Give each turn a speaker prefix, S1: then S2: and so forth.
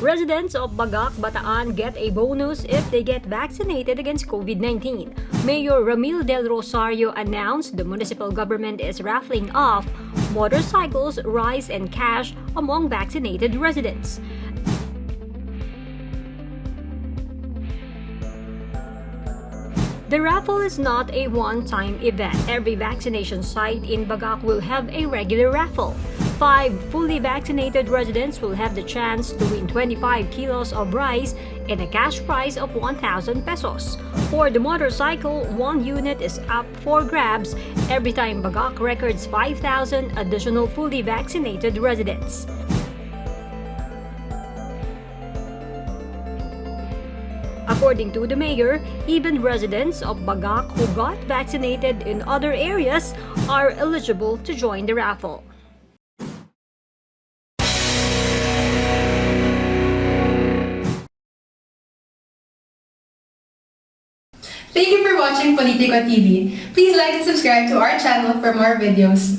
S1: Residents of Bagac, Bataan get a bonus if they get vaccinated against COVID-19. Mayor Ramil del Rosario announced the municipal government is raffling off motorcycles, rice, and cash among vaccinated residents. The raffle is not a one-time event. Every vaccination site in Bagac will have a regular raffle. 5 fully vaccinated residents will have the chance to win 25 kilos of rice and a cash prize of 1,000 pesos. For the motorcycle, 1 unit is up for grabs every time Bagac records 5,000 additional fully vaccinated residents. According to the mayor, even residents of Bagac who got vaccinated in other areas are eligible to join the raffle.
S2: Thank you for watching Politico TV. Please like and subscribe to our channel for more videos.